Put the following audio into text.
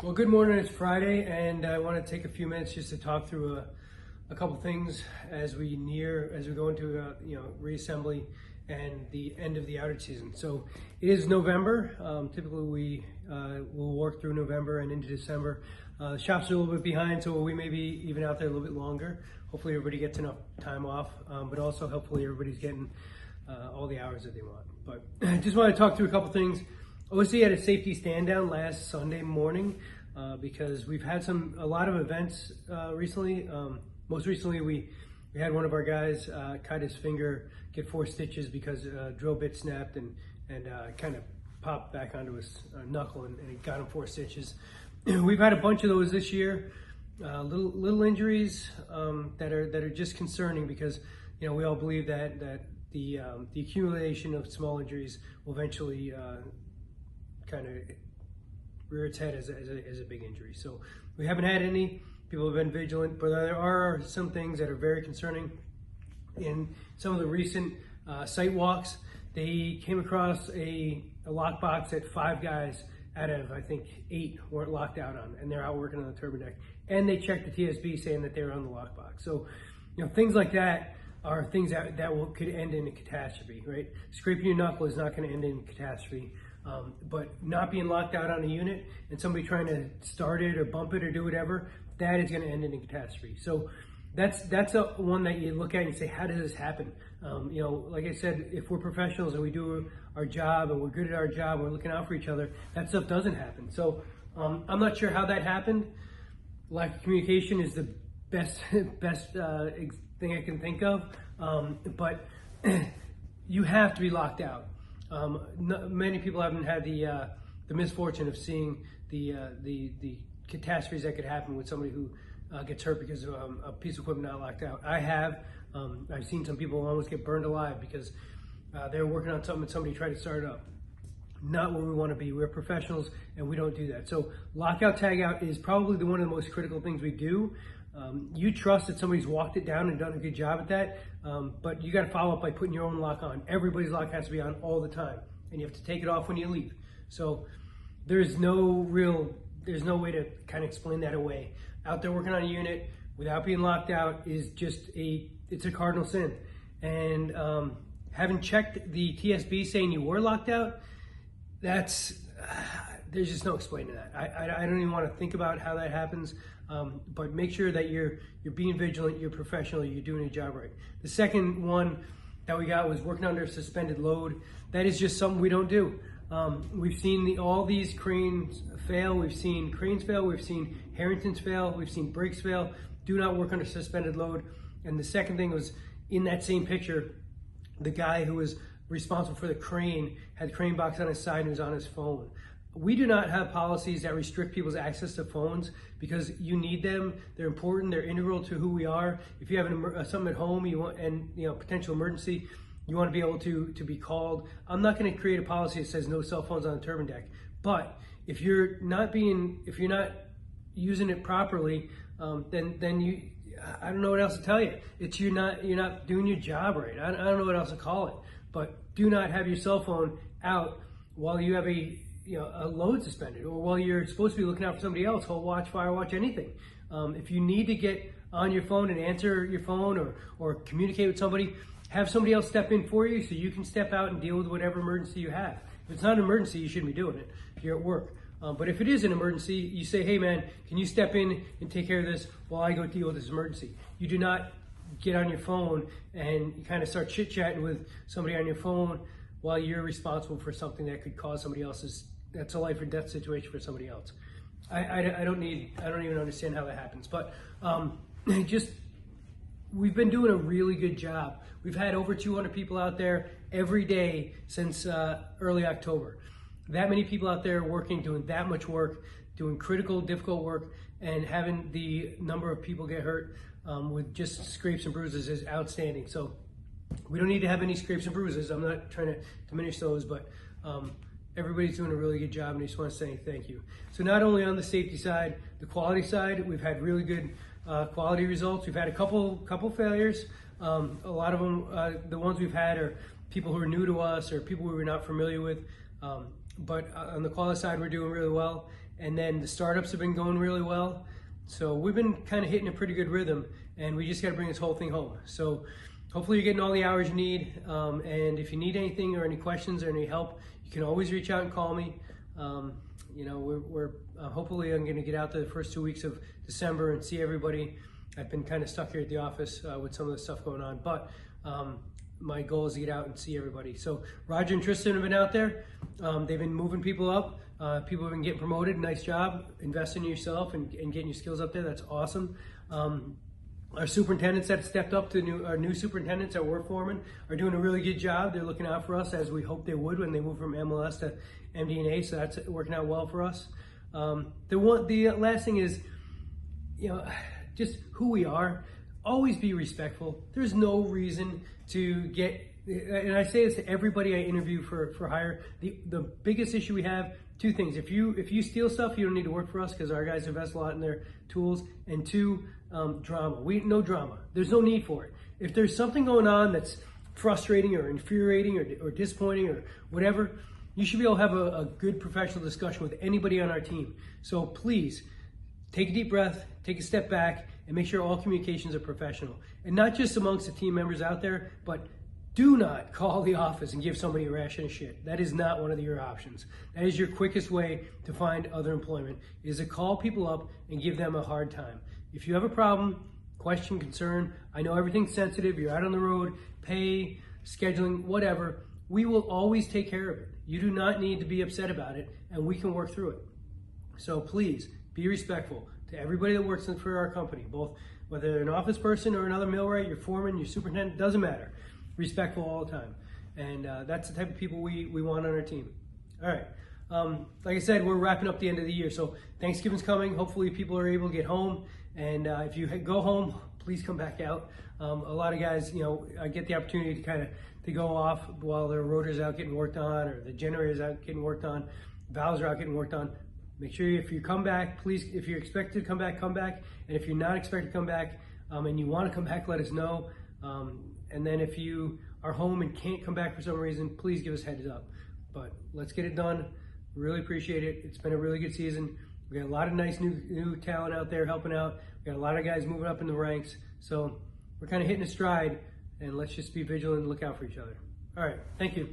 Well, good morning. It's Friday, and I want to take a few minutes just to talk through a couple things as we go into reassembly and the end of the outage season. So it is November. Typically, we will work through November and into December. The shops are a little bit behind, so we may be even out there a little bit longer. Hopefully, everybody gets enough time off, but also hopefully everybody's getting all the hours that they want. But I just want to talk through a couple things. OC had a safety stand down last Sunday morning because we've had a lot of events recently. Most recently, we had one of our guys cut his finger, get 4 stitches because a drill bit snapped and kind of popped back onto his knuckle and it got him 4 stitches. We've had a bunch of those this year. Little injuries that are just concerning because we all believe that the accumulation of small injuries will eventually kind of rear its head as a big injury. So we haven't had any. People have been vigilant, but there are some things that are very concerning. In some of the recent site walks, they came across a lockbox that 5 guys out of, I think, 8 weren't locked out on, and they're out working on the turbine deck. And they checked the TSB saying that they were on the lockbox. So, things like that are things that could end in a catastrophe, right? Scraping your knuckle is not going to end in a catastrophe. But not being locked out on a unit and somebody trying to start it or bump it or do whatever, that is going to end in a catastrophe. So that's one that you look at and you say, how does this happen? Like I said, if we're professionals and we do our job and we're good at our job, we're looking out for each other, that stuff doesn't happen. So I'm not sure how that happened. Lack of communication is the best thing I can think of. But you have to be locked out. Many people haven't had the misfortune of seeing the catastrophes that could happen with somebody who gets hurt because of a piece of equipment not locked out. I have. I've seen some people almost get burned alive because they were working on something and somebody tried to start it up. Not where we want to be. We're professionals and we don't do that. So lockout tagout is probably one of the most critical things we do. You trust that somebody's walked it down and done a good job at that, but you got to follow up by putting your own lock on. Everybody's lock has to be on all the time, and you have to take it off when you leave. So there's no way to kind of explain that away. Out there working on a unit without being locked out is just it's a cardinal sin. And having checked the TSB saying you were locked out, there's just no explaining that. I don't even want to think about how that happens. But make sure that you're being vigilant, you're professional, you're doing your job right. The second one that we got was working under a suspended load. That is just something we don't do. We've seen all these cranes fail. We've seen cranes fail. We've seen Harringtons fail. We've seen brakes fail. Do not work under suspended load. And the second thing was in that same picture, the guy who was responsible for the crane had the crane box on his side and was on his phone. We do not have policies that restrict people's access to phones because you need them. They're important. They're integral to who we are. If you have something at home potential emergency, you want to be able to be called. I'm not going to create a policy that says no cell phones on the turbine deck. But if you're not using it properly, then I don't know what else to tell you. You're not doing your job right. I don't know what else to call it. But do not have your cell phone out while you have a load suspended, or while you're supposed to be looking out for somebody else, hold watch, fire watch, anything. If you need to get on your phone and answer your phone or communicate with somebody, have somebody else step in for you so you can step out and deal with whatever emergency you have. If it's not an emergency, you shouldn't be doing it if you're at work. But if it is an emergency, you say, hey man, can you step in and take care of this while I go deal with this emergency? You do not get on your phone and you kind of start chit-chatting with somebody on your phone while you're responsible for something that could cause somebody else's, that's a life or death situation for somebody else. I don't even understand how that happens. But we've been doing a really good job. We've had over 200 people out there every day since early October. That many people out there working, doing that much work, doing critical, difficult work, and having the number of people get hurt with just scrapes and bruises is outstanding. So we don't need to have any scrapes and bruises. I'm not trying to diminish those, but everybody's doing a really good job, and I just want to say thank you. So not only on the safety side, the quality side, we've had really good quality results. We've had a couple failures. A lot of them, the ones we've had are people who are new to us or people we were not familiar with. But on the quality side, we're doing really well. And then the startups have been going really well. So we've been kind of hitting a pretty good rhythm, and we just got to bring this whole thing home. So hopefully you're getting all the hours you need. And if you need anything or any questions or any help, you can always reach out and call me. You know, we're hopefully I'm going to get out the first 2 weeks of December and see everybody. I've been kind of stuck here at the office with some of the stuff going on, but my goal is to get out and see everybody. So Roger and Tristan have been out there. They've been moving people up. People have been getting promoted. Nice job. Invest in yourself and getting your skills up there. That's awesome. Our superintendents that stepped up to our new superintendents, our work foremen, are doing a really good job. They're looking out for us as we hoped they would when they moved from MLS to MD&A. So that's working out well for us. The last thing is, you know, just who we are. Always be respectful. There's no reason to get, and I say this to everybody I interview for hire. The biggest issue we have, two things. If you steal stuff, you don't need to work for us because our guys invest a lot in their tools. And two, drama. No drama. There's no need for it. If there's something going on that's frustrating or infuriating or disappointing or whatever, you should be able to have a good professional discussion with anybody on our team. So please, take a deep breath, take a step back, and make sure all communications are professional. And not just amongst the team members out there, but do not call the office and give somebody a ration of shit. That is not one of your options. That is your quickest way to find other employment, is to call people up and give them a hard time. If you have a problem, question, concern, I know everything's sensitive, you're out on the road, pay, scheduling, whatever, we will always take care of it. You do not need to be upset about it, and we can work through it. So please, be respectful to everybody that works for our company, both whether they're an office person or another millwright, your foreman, your superintendent, doesn't matter. Respectful all the time. And that's the type of people we want on our team. All right. Like I said, we're wrapping up the end of the year, so Thanksgiving's coming. Hopefully people are able to get home. And if you go home, please come back out. A lot of guys, you know, I get the opportunity to go off while their rotor's out getting worked on, or the generator's out getting worked on, valves are out getting worked on. Make sure if you come back, please, if you're expected to come back, come back. And if you're not expected to come back and you want to come back, let us know. And then if you are home and can't come back for some reason, please give us a heads up. But let's get it done. Really appreciate it. It's been a really good season. We got a lot of nice new talent out there helping out. We got a lot of guys moving up in the ranks. So we're kind of hitting a stride, and let's just be vigilant and look out for each other. All right, thank you.